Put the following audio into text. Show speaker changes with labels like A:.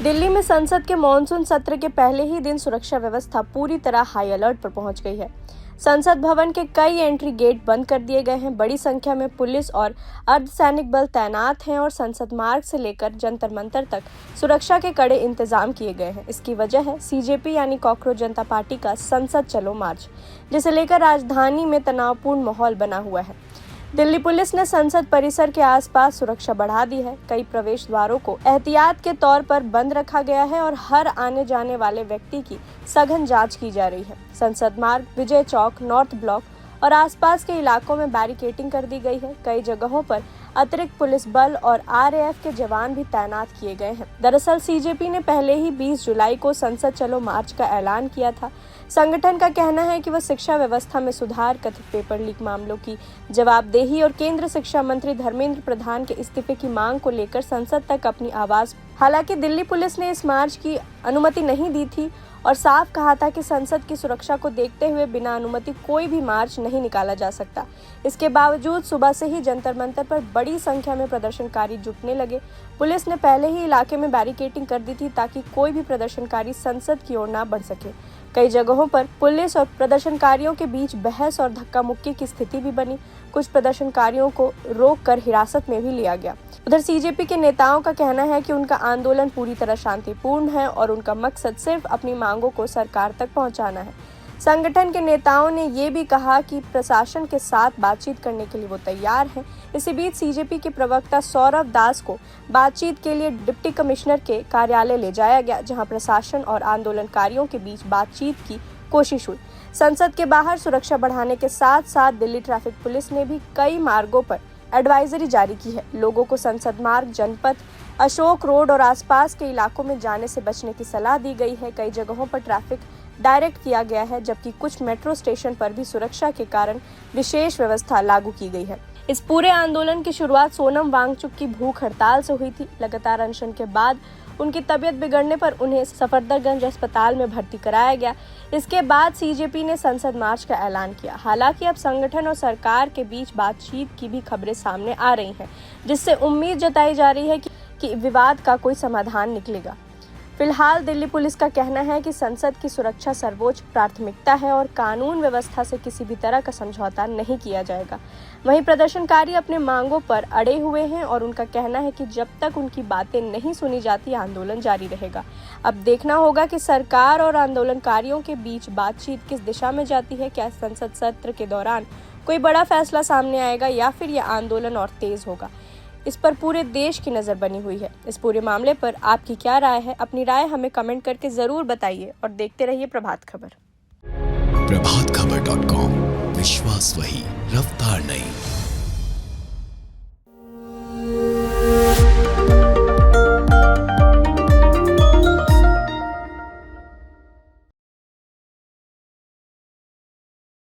A: दिल्ली में संसद के मॉनसून सत्र के पहले ही दिन सुरक्षा व्यवस्था पूरी तरह हाई अलर्ट पर पहुंच गई है। संसद भवन के कई एंट्री गेट बंद कर दिए गए हैं। बड़ी संख्या में पुलिस और अर्धसैनिक बल तैनात हैं और संसद मार्ग से लेकर जंतर मंतर तक सुरक्षा के कड़े इंतजाम किए गए हैं। इसकी वजह है सीजेपी यानी कॉकरोच जनता पार्टी का संसद चलो मार्च, जिसे लेकर राजधानी में तनावपूर्ण माहौल बना हुआ है। दिल्ली पुलिस ने संसद परिसर के आसपास सुरक्षा बढ़ा दी है। कई प्रवेश द्वारों को एहतियात के तौर पर बंद रखा गया है और हर आने जाने वाले व्यक्ति की सघन जांच की जा रही है। संसद मार्ग, विजय चौक, नॉर्थ ब्लॉक और आसपास के इलाकों में बैरिकेडिंग कर दी गई है। कई जगहों पर अतिरिक्त पुलिस बल और आरएएफ के जवान भी तैनात किए गए हैं। दरअसल सीजेपी ने पहले ही 20 जुलाई को संसद चलो मार्च का ऐलान किया था। संगठन का कहना है कि वह शिक्षा व्यवस्था में सुधार, कथित पेपर लीक मामलों की जवाबदेही और केंद्र शिक्षा मंत्री धर्मेंद्र प्रधान के इस्तीफे की मांग को लेकर संसद तक अपनी आवाज। हालांकि दिल्ली पुलिस ने इस मार्च की अनुमति नहीं दी थी और साफ कहा था कि संसद की सुरक्षा को देखते हुए बिना अनुमति कोई भी मार्च नहीं निकाला जा सकता। इसके बावजूद सुबह से ही जंतर मंतर पर बड़ी संख्या में प्रदर्शनकारी जुटने लगे। पुलिस ने पहले ही इलाके में बैरिकेडिंग कर दी थी ताकि कोई भी प्रदर्शनकारी संसद की ओर न बढ़ सके। कई जगहों पर पुलिस और प्रदर्शनकारियों के बीच बहस और धक्का मुक्की की स्थिति भी बनी। कुछ प्रदर्शनकारियों को रोककर हिरासत में भी लिया गया। उधर सीजेपी के नेताओं का कहना है कि उनका आंदोलन पूरी तरह शांतिपूर्ण है और उनका मकसद सिर्फ अपनी मांगों को सरकार तक पहुंचाना है। संगठन के नेताओं ने ये भी कहा कि प्रशासन के साथ बातचीत करने के लिए वो तैयार हैं। इसी बीच सीजेपी के प्रवक्ता सौरभ दास को बातचीत के लिए डिप्टी कमिश्नर के कार्यालय ले जाया गया, जहां प्रशासन और आंदोलनकारियों के बीच बातचीत की कोशिश हुई। संसद के बाहर सुरक्षा बढ़ाने के साथ साथ दिल्ली ट्रैफिक पुलिस ने भी कई मार्गों पर एडवाइजरी जारी की है। लोगों को संसद मार्ग, जनपथ, अशोक रोड और आसपास के इलाकों में जाने से बचने की सलाह दी गई है। कई जगहों पर ट्रैफिक डायरेक्ट किया गया है, जबकि कुछ मेट्रो स्टेशन पर भी सुरक्षा के कारण विशेष व्यवस्था लागू की गई है। इस पूरे आंदोलन की शुरुआत सोनम वांगचुक की भूख हड़ताल से हुई थी। लगातार अनशन के बाद उनकी तबीयत बिगड़ने पर उन्हें सफदरगंज अस्पताल में भर्ती कराया गया। इसके बाद सीजेपी ने संसद मार्च का ऐलान किया। हालांकि अब संगठन और सरकार के बीच बातचीत की भी खबरें सामने आ रही हैं, जिससे उम्मीद जताई जा रही है कि विवाद का कोई समाधान निकलेगा। फिलहाल दिल्ली पुलिस का कहना है कि संसद की सुरक्षा सर्वोच्च प्राथमिकता है और कानून व्यवस्था से किसी भी तरह का समझौता नहीं किया जाएगा। वहीं प्रदर्शनकारी अपने मांगों पर अड़े हुए हैं और उनका कहना है कि जब तक उनकी बातें नहीं सुनी जाती, आंदोलन जारी रहेगा। अब देखना होगा कि सरकार और आंदोलनकारियों के बीच बातचीत किस दिशा में जाती है। क्या संसद सत्र के दौरान कोई बड़ा फैसला सामने आएगा या फिर यह आंदोलन और तेज होगा? इस पर पूरे देश की नज़र बनी हुई है। इस पूरे मामले पर आपकी क्या राय है? अपनी राय हमें कमेंट करके ज़रूर बताइए और देखते रहिए प्रभात खबर।
B: प्रभातखबर.com, विश्वास वही, रफ्तार नहीं।